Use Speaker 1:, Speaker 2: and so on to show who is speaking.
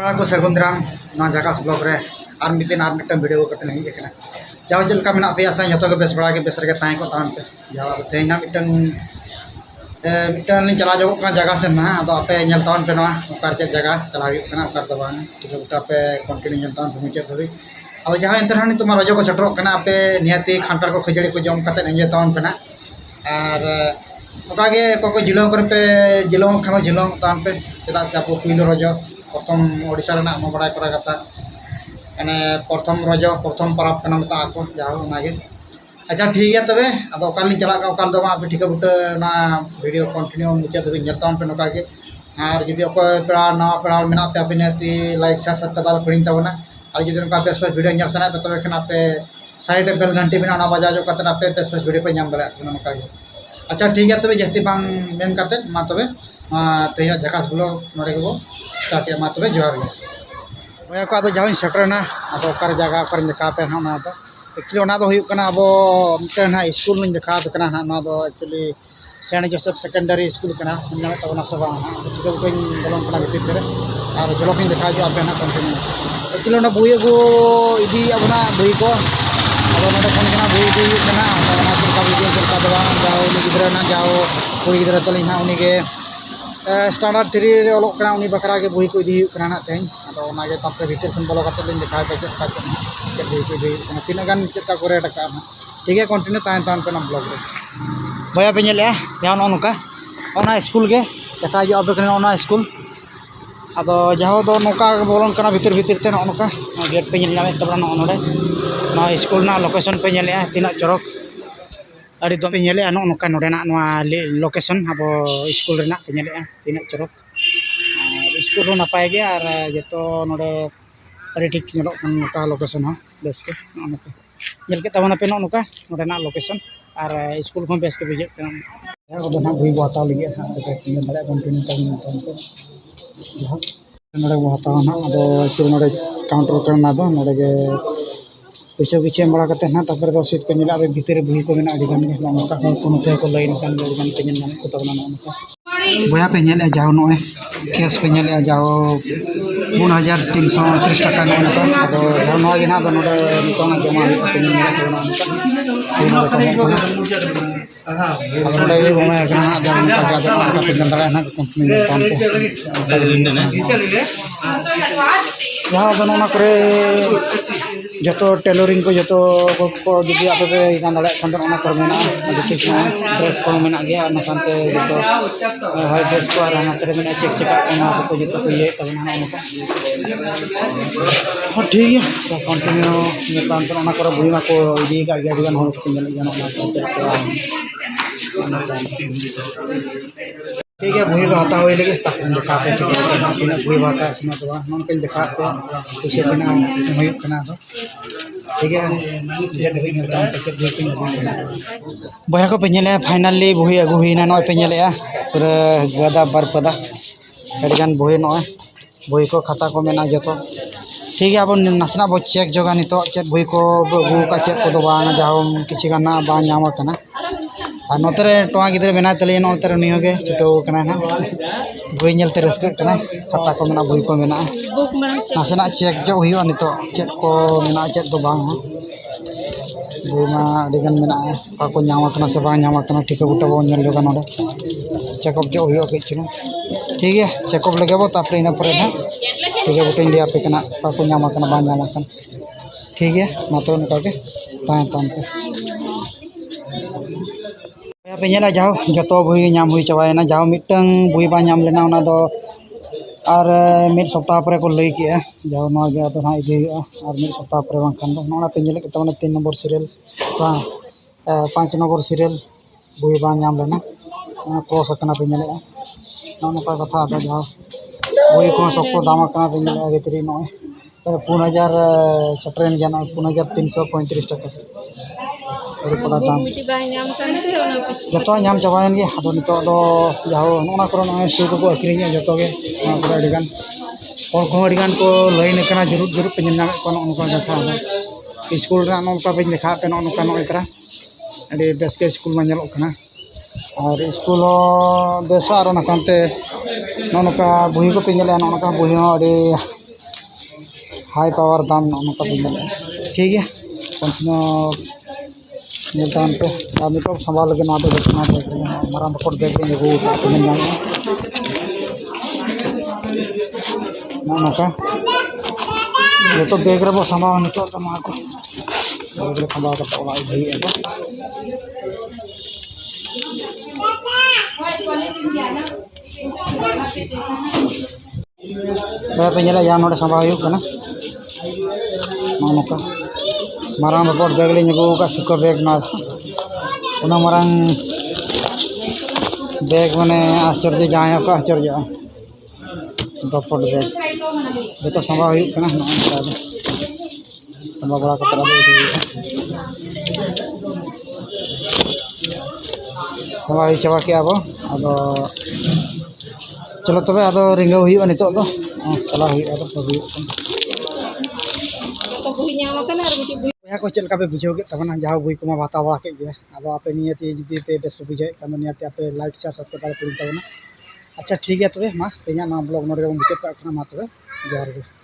Speaker 1: को सगुन दाराम ना जाकास ब्लॉग रे आर मिटन वीडियो कते हेज कना जाओ चलका मेना पे आसा जतो के बेस बड़ा के बेस रे ताई को तान पे जाओ तेना मिटन मिटन चला जोग का जगह से ना अदो आपे नेल तान पे ना ओकार के जगह चला हुई कना ओकार दो बान ठीक है पे कंटिन्यू नेल तान पे मुचे धरी अब जहां इंतरहानी तुम रजो को सटरो कना आपे नियति खानटार को खजड़ी को जम कते नेजे तान पे ना और ओकागे को जिलों करे पे जिलों खामा जिलों तान पे चदा से आपो पिलो रजो प्रथम ओडिशा रेना मा बड़ाय करा कथा एने प्रथम रजो प्रथम परब कना मता को जाओ नागे अच्छा ठीक है तबे अदो ओकाली चला का ओकाल दमा आपे ठीक बुट ना वीडियो कंटिन्यू मुचे दबे नेतान पे नका के और जदि ओको पेड़ा ना पेड़ा मेना पे आपे नेति लाइक शेयर सब्सक्राइब करिन तबना और जदि उनका बेस बेस वीडियो नेल सना पे तबे खना पे साइड बेल घंटी बिना ना बजा जो कतना पे बेस बेस वीडियो पे नाम बला नका के अच्छा ठीक है तबे जस्ती बांग मेन करते मा तबे तेज जकास ब्लॉग नोड़े को स्टार्ट मा तबे जोहार गे बया को जहाँ सेटरना अब ओकर जगह ओकर देखा पे ना तो एक्चुअली अब मिटन हाँ स्कूल देखा पे ना actually saint Joseph secondary school तबना सब टिकट बोलों भीतर और जलोक देखा जो पे ना कंटिन्यू एक्चुअली बुई अगू इदी अबना बुई को अब ना बुई इदी चलका वीडियो चलका जाओ गिद्रा ना जाओ कुड़ी गिद्रा तली हाँ उनके स्टैंडर्ड 3 ओलोक उनी बखरा के बुई को इदी ना तेज अदे तापर भीतर सेन बोलो देखा पे चेक बुई को इदी तीना गान चेका को रेट का ठीक है कंटिन्यू तान पे ना ब्लॉग रे बया पे नेले जहाँ नौका स्कूल के देखा जो पे स्कूल अदो जहाँ दो नौका बोलोन कना भीतर भीतर ते नौका गेट पे नेल तबना नोडे स्कूल ना लोकेशन पे नेले तीना चरक अड़ी दो पे नेले नौका नोडेना लोकेशन अब स्कूल रेना पे नेले तीना चरक स्कूल हो नपाय गे और जो नोडे अड़ी ठीक नौका लोकेशन हो बेस के नेल के तबना पे नौका नोडेना लोकेशन और स्कूल को बेस के बुझे ना बुई बो हताव लगे दाड़ा कंटिन्यू तब नोड़े बो हताव ना अब नोड़े काउंटर करना दो नोड़े गे पैसा किचे बड़ा करते ना तापर दो सीट को नेला भीतर बुई को मेना गान नौका को को लाइन कान गान पे नेल नाम को तबना नौका बया पे नेले जाओ नोए कैश पे नेले जाओ 4330 टाका नौका अब जाओ नोगे ना नोड़े नितोना जमा पे नेला तो नोड़े भी घुमा कना जाओ नौका पे दाड़ा ना कंपनी तान पे जहाँ दो नोना करे जो टेलरिंग को जो को जुदी आप गान दाड़ा खान दो कर मेना ठीक ड्रेस को मेना गया ना सानते जो हाई ड्रेस को और नाते मेना चेक चेक को जो को ये तबना ना ठीक है कंटिन्यू नेतान तो ना कर बुईमा को इदी का गया गान हो को नेल गान ठीक है बुई बाता हुई लगे तक देखा पे तीना बुई बाता तीना तो नोन देखा पे कैसे तीना हुई कना तो ठीक है ये धबी नेता पे बुई पे बया को पे नेले फाइनली बुई अगु हुईना नय पे नेले पूरा गदा बरपदा एडगान बुई नय बुई को खाता को मेना जतो ठीक है अब नासना बो चेक जोगा नितो चेक बुई को अगु का चेक को दो बांग जाओ किछि गाना बा नामा कना और नोतरे टोआ गिद्रे बना तले नोतरे नियोगे छुटो कना ना बुई नेलते रस्क कना खाता को मेना बुई को मेना नासना चेक जो हुई नितो चेक को मेना चेक दो बांग बुई मा अडिगन मेना का को नामा कना से बा नामा कना ठीक बुटा बो नेल जोगा नोडे चेकअप जो हुई के चलो ठीक है चेकअप लगे बो तापर इना परे ना ठीक है बुटिन लिया पे कना का को नामा कना बा नामा कना ठीक है मातो नका के तान पे पे नेला जाओ जो बुई नाम हुई चाबायना जाओ मिटन बुई बा नाम लेना ओना दो और मिड सप्ताह पर को लई के जाओ ना गया तो ना इदी और मिड सप्ताह पर बांखान दो नोना पे नेले के तमने 3 नंबर सीरियल 5 नंबर सीरियल बुई बा नाम लेना क्रॉस कना पे नेले नोना का कथा दो जाओ बुई को सबको दाम कना पे नेले भीतरी नय 4000 सटरेन जाना 4335 टाका पड़ा दाम जो नाम चाबायन गे अब नितो जाओ नोना को सू को अक्रिया जो अड़ीगान और को अड़ीगान को लाइन कना जुरुप जुरुप पे नाम को नोका देखा स्कूल नौका पे देखा पे नौका नोकरा अड़ी बेस के स्कूल में नेलोक कना और स्कूल बेस और सामते नौका बुही को पे नेले नौका बुही अड़ी हाई पावर दाम नौका बिल ठीक है कंटिन्यू निलतान पे और नितो संभाल लगे ना माराम बकोट बैग नौका जो बैग रे संभाव नितो को संभाव पे ñela ya नोडे संभाव नौका माराम बकोट बैग ले अगू का सुका बैग ना उना मारांग बैग माने आश्चर्य जहाँ का आश्चर्य दपट बैग जो संभाव संभाव बड़ा संभाव चाबा के अब चलो तब अब रिंगा नित चला को चलका पे बुझे तबना जहाँ बई को हता बड़ा के अब आपे नियते जुदी पे बेस पे बुझे नियते आपे लाइक शेयर सब्सक्राइब कर तबना अच्छा ठीक है तबे मा तेना ब्लॉग नोडे मुचाद का तबे जोहार गे।